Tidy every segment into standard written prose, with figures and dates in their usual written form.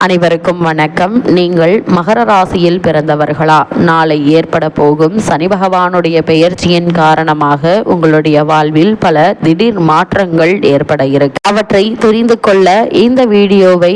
அனைவருக்கும் வணக்கம். நீங்கள் மகர ராசியில் பிறந்தவர்களா? நாளை ஏற்பட போகும் சனி பகவானுடைய பெயர்ச்சியின் காரணமாக உங்களுடைய வாழ்வில் பல திடீர் மாற்றங்கள் ஏற்பட இருக்கு. அவற்றை தெரிந்து கொள்ள இந்த வீடியோவை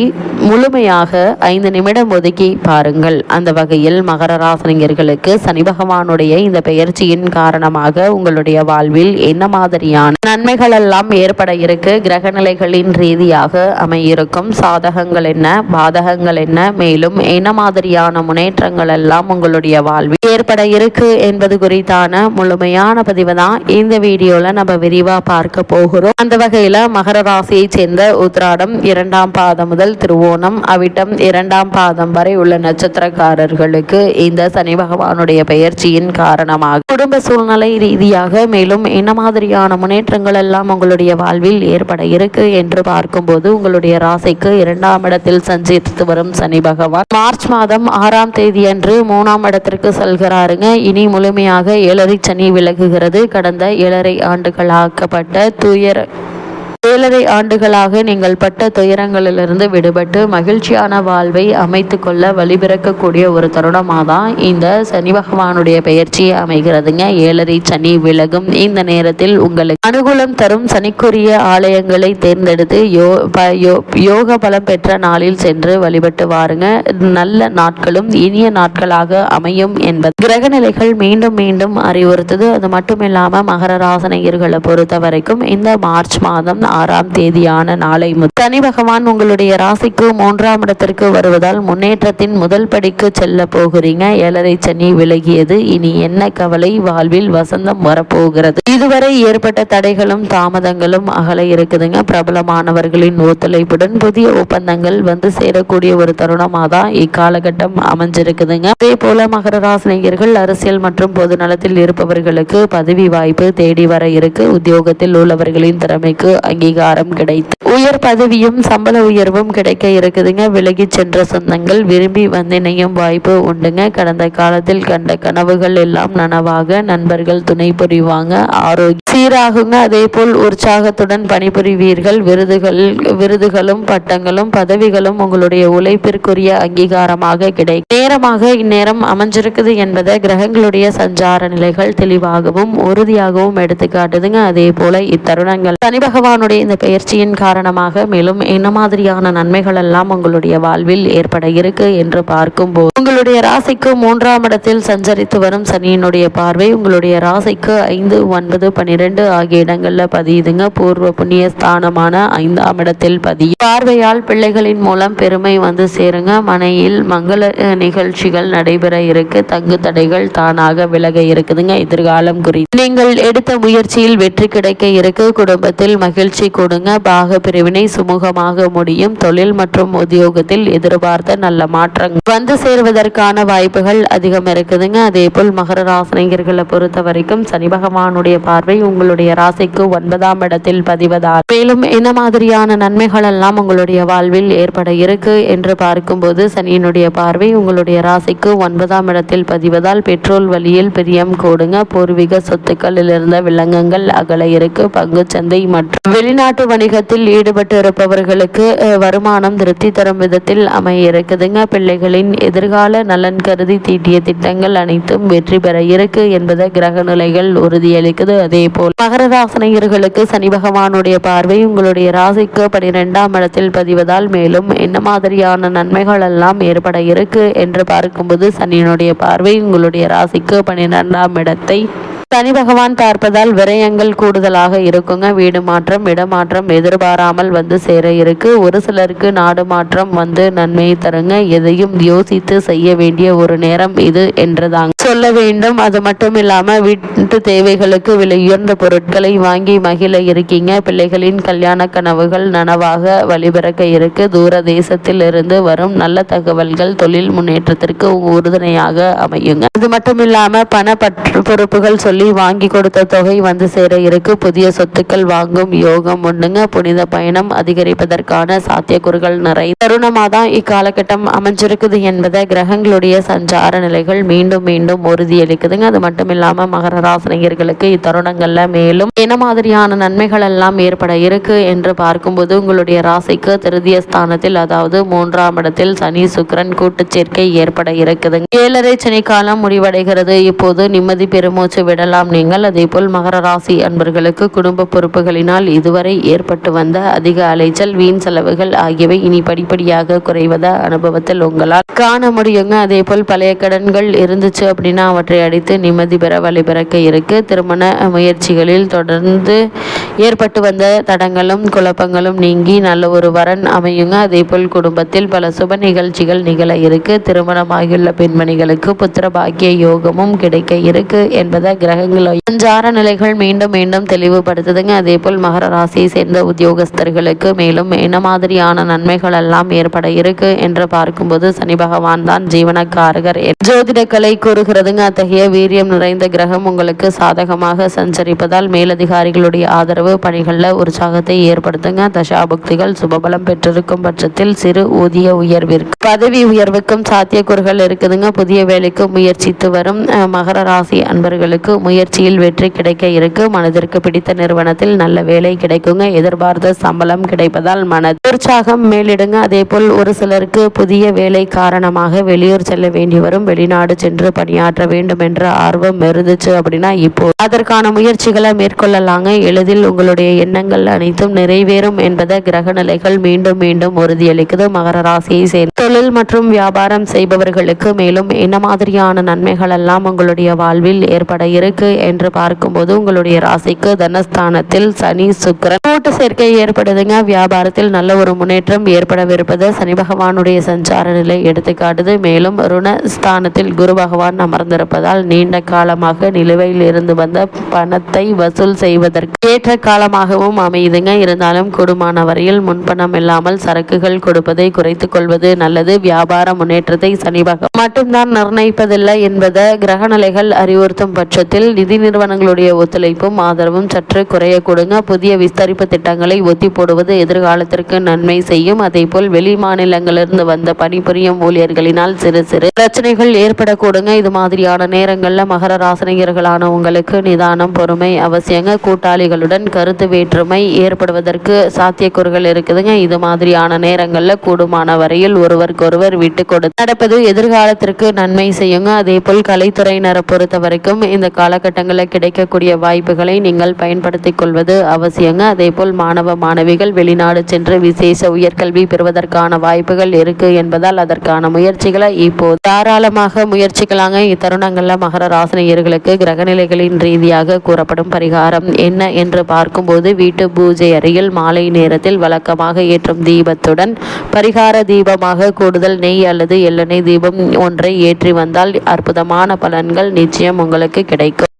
முழுமையாக 5 நிமிடம் ஒதுக்கி பாருங்கள். அந்த வகையில் மகர ராசினியர்களுக்கு சனி பகவானுடைய இந்த பெயர்ச்சியின் காரணமாக உங்களுடைய வாழ்வில் என்ன மாதிரியான நன்மைகள் எல்லாம் ஏற்பட இருக்கு, கிரகநிலைகளின் ரீதியாக அமையிருக்கும் சாதகங்கள் என்ன, பாதகங்கள் என்ன, மேலும் என்ன மாதிரியான முன்னேற்றங்கள் எல்லாம் உங்களுடைய வாழ்வில் ஏற்பட இருக்கு என்பது குறித்தான முழுமையான பதிவு தான் இந்த வீடியோல நம்ம விரிவா பார்க்க போகிறோம். அந்த வகையில மகர ராசியை சேர்ந்த உத்திராடம் 2ஆம் பாதம் முதல் திருவோணம் அவிட்டம் 2ஆம் பாதம் வரை உள்ள நட்சத்திரக்காரர்களுக்கு இந்த சனி பகவானுடைய பெயர்ச்சியின் காரணமாக குடும்ப சூழ்நிலை ரீதியாக மேலும் என்ன மாதிரியான முன்னேற்றங்கள் எல்லாம் உங்களுடைய வாழ்வில் ஏற்பட இருக்கு என்று பார்க்கும்போது உங்களுடைய ராசிக்கு 2ஆம் இடத்தில் சஞ்சரித்து வரும் சனி பகவான் மார்ச் மாதம் 6ஆம் தேதி அன்று 3ஆம் இடத்திற்கு செல்கிறாருங்க. இனி முழுமையாக 7.5 சனி விலகுகிறது. கடந்த 7.5 ஆண்டுகளாக்கப்பட்ட 7.5 ஆண்டுகளாக நீங்கள் பட்ட துயரங்களிலிருந்து விடுபட்டு மகிழ்ச்சியான வாழ்வை அமைத்து கொள்ள வழிபிறக்கக்கூடிய ஒரு தருணமாக தான் இந்த சனி பகவானுடைய பெயர்ச்சி அமைகிறதுங்க. 7.5 சனி விலகும் இந்த நேரத்தில் உங்களுக்கு அனுகூலம் தரும் சனிக்குரிய ஆலயங்களை தேர்ந்தெடுத்து யோக பலம் பெற்ற நாளில் சென்று வழிபட்டு வாருங்க. நல்ல நாட்களும் இனிய நாட்களாக அமையும் என்பது கிரகநிலைகள் மீண்டும் மீண்டும் அறிவுறுத்தது. அது மட்டும் இல்லாமல் மகர ராசினியர்களை பொறுத்த வரைக்கும் இந்த மார்ச் மாதம் 6ஆம் தேதியான நாளை சனி பகவான் உங்களுடைய ராசிக்கு 3ஆம் இடத்திற்கு வருவதால் முன்னேற்றத்தின் முதல் படிக்கு செல்ல போகிறீங்க. 7.5 சனி விலகியது. இனி என்ன கவலை, வாழ்வில் வசந்தம் வரப்போகிறது. இதுவரை ஏற்பட்ட தடைகளும் தாமதங்களும் அகல இருக்குதுங்க. பிரபலமானவர்களின் ஒத்துழைப்புடன் புதிய ஒப்பந்தங்கள் வந்து சேரக்கூடிய ஒரு தருணமாக தான் இக்காலகட்டம் அமைஞ்சிருக்குதுங்க. அதே போல மகர ராசினியர்கள் அரசியல் மற்றும் பொது நலத்தில் இருப்பவர்களுக்கு பதவி வாய்ப்பு தேடி வர இருக்கு. உத்தியோகத்தில் உள்ளவர்களின் திறமைக்கு அங்கீகாரம் கிடைத்து உயர் பதவியும் சம்பள உயர்வும் கிடைக்க இருக்குதுங்க. விலகி சென்ற சொந்தங்கள் விரும்பி வந்து இணையும் வாய்ப்பு உண்டுங்க. கடந்த காலத்தில் கண்ட கனவுகள் எல்லாம் நனவாக நண்பர்கள் துணை புரிவாங்க. ஆரோக்கியம் சீராகுங்க. அதே போல் உற்சாகத்துடன் பணிபுரிவீர்கள். விருதுகளும் பட்டங்களும் பதவிகளும் உங்களுடைய உழைப்பிற்குரிய அங்கீகாரமாக கிடைக்கும் நேரமாக இந்நேரம் அமைஞ்சிருக்குது என்பதை கிரகங்களுடைய சஞ்சார நிலைகள் தெளிவாகவும் உறுதியாகவும் எடுத்துக்காட்டுதுங்க. அதே போல இத்தருணங்கள் சனி பகவானுடைய இந்த பெயர்ச்சியின் காரணமாக மேலும் என்ன மாதிரியான நன்மைகள் எல்லாம் உங்களுடைய வாழ்வில் ஏற்பட இருக்கு என்று பார்க்கும்போது உங்களுடைய ராசிக்கு 3ஆம் இடத்தில் சஞ்சரித்து வரும் சனியினுடைய பார்வை உங்களுடைய ராசிக்கு 5, 9, 12 ஆகிய இடங்கள்ல பதியுதுங்க. பூர்வ புண்ணிய ஸ்தானமான 5ஆம் இடத்தில் பதியும் பார்வையால் பிள்ளைகளின் மூலம் பெருமை வந்து சேருங்க. மனையில் மங்கள நிகழ்ச்சிகள் நடைபெற இருக்கு. தங்கு தடைகள் தானாக விலக இருக்குதுங்க. எதிர்காலம் குறித்து நீங்கள் எடுத்த முயற்சியில் வெற்றி கிடைக்க இருக்கு. குடும்பத்தில் மகிழ்ச்சி கொடுங்க. பாக பிரிவினை சுமூகமாக முடியும். தொழில் மற்றும் உத்தியோகத்தில் எதிர்பார்த்த நல்ல மாற்றங்கள் வந்து சேர்வதற்கான வாய்ப்புகள் அதிகம் இருக்குதுங்க. அதே போல் மகர ராசினியர்களை பொறுத்த வரைக்கும் சனி பகவானுடைய பார்வை உங்களுடைய ராசிக்கு 9ஆம் இடத்தில் பதிவதால் மேலும் என்ன மாதிரியான நன்மைகள் எல்லாம் உங்களுடைய வாழ்வில் ஏற்பட இருக்கு என்று பார்க்கும்போது சனியினுடைய பார்வை உங்களுடைய ராசிக்கு 9ஆம் இடத்தில் பதிவதால் பெட்ரோல் வழியில் பிரியம் கூடுங்க. பூர்வீக சொத்துக்களில் இருந்த விலங்குகள் அகல இருக்கு. பங்கு சந்தை மற்றும் வெளிநாட்டு வணிகத்தில் ஈடுபட்டு இருப்பவர்களுக்கு வருமானம் திருப்தி தரும் விதத்தில் அமைய இருக்குதுங்க. பிள்ளைகளின் எதிர்கால நலன் கருதி தீட்டிய திட்டங்கள் அனைத்தும் வெற்றி பெற இருக்கு என்பதை கிரக நிலைகள் உறுதியளிக்குது. அதே போல் மகர ராசினியர்களுக்கு சனி பகவானுடைய பார்வை உங்களுடைய ராசிக்கு 12ஆம் இடத்தில் பதிவதால் மேலும் என்ன மாதிரியான நன்மைகள் எல்லாம் ஏற்பட இருக்கு என்று பார்க்கும்போது சனியினுடைய பார்வை உங்களுடைய ராசிக்கு 12ஆம் இடத்தை சனி பகவான் பார்ப்பதால் விரயங்கள் கூடுதலாக இருக்குங்க. வீடு மாற்றம் இடமாற்றம் எதிர்பாராமல் வந்து சேர இருக்கு. ஒரு சிலருக்கு நாடு மாற்றம் வந்து நன்மையை தருங்க. எதையும் யோசித்து செய்ய வேண்டிய ஒரு நேரம் இது என்றுதாங்க சொல்ல வேண்டும். அது மட்டும் இல்லாம வீட்டு தேவைகளுக்கு விலை உயர்ந்த பொருட்களை வாங்கி மகிழ இருக்கீங்க. பிள்ளைகளின் கல்யாண கனவுகள் நனவாக வழிபிறக்க இருக்கு. தூர தேசத்தில் இருந்து வரும் நல்ல தகவல்கள் தொழில் முன்னேற்றத்திற்கு உறுதுணையாக அமையுங்க. அது மட்டும் இல்லாம பண பொறுப்புகள் சொல்லி சொல்லி வாங்கி கொடுத்த தொகை வந்து சேர இருக்கு. புதிய சொத்துக்கள் வாங்கும் யோகம் உண்டுங்க. புனித பயணம் அதிகரிப்பதற்கான சாத்தியக்கூறுகள் நிறைய தருணமாக தான் இக்காலகட்டம் அமைஞ்சிருக்குது என்பதை கிரகங்களுடைய சஞ்சார நிலைகள் மீண்டும் மீண்டும் உறுதியளிக்குதுங்க. அது மட்டும் இல்லாம மகர ராசினியர்களுக்கு இத்தருணங்கள்ல மேலும் என்ன மாதிரியான நன்மைகள் எல்லாம் ஏற்பட இருக்கு என்று பார்க்கும்போது, உங்களுடைய ராசிக்கு திருதிய ஸ்தானத்தில், அதாவது 3ஆம் இடத்தில் சனி சுக்கிரன் கூட்டு சேர்க்கை ஏற்பட இருக்குதுங்க. 7.5 சனி காலம் முடிவடைகிறது. இப்போது நிம்மதி பெருமூச்சு விடலாம் நீங்கள். அதே போல் மகர ராசி அன்பர்களுக்கு குடும்ப பொறுப்புகளினால் இதுவரை ஏற்பட்டு வந்த அதிக அலைச்சல், வீண் செலவுகள் ஆகியவை இனி படிப்படியாக குறைவத அனுபவத்தில் உங்களால் காண முடியுங்க. அதே போல் பழைய கடன்கள் இருந்துச்சு அப்படின்னா அவற்றை அடித்து நிம்மதி பெற வழிபிறக்க இருக்கு. திருமண முயற்சிகளில் தொடர்ந்து ஏற்பட்டு வந்த தடங்களும் குழப்பங்களும் நீங்கி நல்ல ஒரு வரன் அமையுங்க. அதே போல் குடும்பத்தில் பல சுப நிகழ்ச்சிகள் நிகழ இருக்கு. திருமணமாகியுள்ள பெண்மணிகளுக்கு புத்திர பாக்கிய யோகமும் கிடைக்க இருக்கு என்பதை கிரகங்கள சஞ்சார நிலைகள் மீண்டும் மீண்டும் தெளிவுபடுத்துதுங்க. அதே போல் மகர ராசியை சேர்ந்த உத்தியோகஸ்தர்களுக்கு மேலும் என்ன மாதிரியான நன்மைகள் எல்லாம் ஏற்பட இருக்கு என்று பார்க்கும்போது, சனி பகவான் தான் ஜீவனக்காரகர் ஜோதிட கலை கூறுகிறதுங்க. அத்தகைய வீரியம் நிறைந்த கிரகம் உங்களுக்கு சாதகமாக சஞ்சரிப்பதால் மேலதிகாரிகளுடைய ஆதரவு பணிகள்ல உற்சாகத்தை ஏற்படுத்துங்க. தசாபுக்திகள் சுபபலம் பெற்றிருக்கும் பட்சத்தில் சிறு ஊதிய உயர்விற்கு, பதவி உயர்வுக்கும் சாத்தியக்கூறுகள் இருக்குதுங்க. புதிய வேலைக்கு முயற்சித்து வரும் மகர ராசி அன்பர்களுக்கு முயற்சியில் வெற்றி கிடைக்க இருக்கு. மனதிற்கு பிடித்த நிறுவனத்தில் நல்ல வேலை கிடைக்குங்க. எதிர்பார்த்த சம்பளம் கிடைப்பதால் மன உற்சாகம் மேலிடுங்க. அதே போல் ஒரு சிலருக்கு புதிய வேலை காரணமாக வெளியூர் செல்ல வேண்டி வரும். வெளிநாடு சென்று பணியாற்ற வேண்டும் என்ற ஆர்வம் இருந்துச்சு அப்படின்னா இப்போ அதற்கான முயற்சிகளை மேற்கொள்ளலாங்க. எளிதில் உங்களுடைய எண்ணங்கள் அனைத்தும் நிறைவேறும் என்பதை கிரக நிலைகள் மீண்டும் மீண்டும் உறுதியளிக்குது. மகர ராசியை சேர்ந்த தொழில் மற்றும் வியாபாரம் செய்பவர்களுக்கு மேலும் என்ன மாதிரியான நன்மைகள் எல்லாம் உங்களுடைய வாழ்வில் ஏற்பட இருக்கு என்று பார்க்கும்போது, உங்களுடைய ராசிக்கு தனஸ்தானத்தில் சனி சுக்கிரன் கூட்டு சேர்க்கை ஏற்படுதுங்க. வியாபாரத்தில் நல்ல ஒரு முன்னேற்றம் ஏற்படவிருப்பது சனி பகவானுடைய சஞ்சார நிலை எடுத்துக்காட்டுது. மேலும் ருணஸ்தானத்தில் குரு பகவான் அமர்ந்திருப்பதால் நீண்ட காலமாக நிலுவையில் இருந்து வந்த பணத்தை வசூல் செய்வதற்கு ஏற்ற காலமாகவும் அமையுதுங்க. இருந்தாலும் கூடுமான வரையில் முன்பணம் இல்லாமல் சரக்குகள் கொடுப்பதை குறைத்துக் கொள்வது நல்லது. வியாபார முன்னேற்றத்தை சனி பகவான் மட்டும்தான் நிர்ணயிப்பதில்லை என்பதை கிரகநிலைகள் அறிவுறுத்தும் பட்சத்தில் நிதி நிறுவனங்களுடைய ஒத்துழைப்பும் ஆதரவும் சற்று குறைய கொடுங்க. புதிய விஸ்தரிப்பு திட்டங்களை ஒத்தி போடுவது எதிர்காலத்திற்கு நன்மை செய்யும். அதே போல் வெளி மாநிலங்களிலிருந்து வந்த பணிபுரியும் ஊழியர்களினால் சிறு சிறு பிரச்சனைகள் ஏற்படக்கூடுங்க. இது மாதிரியான நேரங்களில் மகர ராசினியர்களான உங்களுக்கு நிதானம் பொறுமை அவசியங்க. கூட்டாளிகளுடன் கருத்து வேற்றுமை ஏற்படுவதற்கு சாத்தியக்கூறுகள் இருக்குதுங்க. இது மாதிரியான நேரங்களில் கூடுமான வரையில் ஒருவருக்கொருவர் விட்டு கொடுத்து நடப்பது எதிர்காலத்திற்கு நன்மை செய்யுங்க. அதே போல் கலைத்துறையினரை பொறுத்த வரைக்கும் இந்த காலகட்டங்களில் கிடைக்கக்கூடிய வாய்ப்புகளை நீங்கள் பயன்படுத்திக் கொள்வது அவசியங்க. அதே போல் மாணவ மாணவிகள் வெளிநாடு சென்று விசேஷ உயர்கல்வி பெறுவதற்கான வாய்ப்புகள் இருக்கு என்பதால் அதற்கான முயற்சிகளை இப்போ தாராளமாக முயற்சிக்கலாங்க. இத்தருணங்கள்ல மகர ராசினியர்களுக்கு கிரகநிலைகளின் ரீதியாக கூறப்படும் பரிகாரம் என்ன என்று பார்க்கும்போது, வீட்டு பூஜை அறையில் மாலை நேரத்தில் வழக்கமாக ஏற்றும் தீபத்துடன் பரிகார தீபமாக கூடுதல் நெய் அல்லது எள்ளெண்ணெய் தீபம் ஒன்றை ஏற்றி வந்தால் அற்புதமான பலன்கள் நிச்சயம் உங்களுக்கு கிடைக்கும்.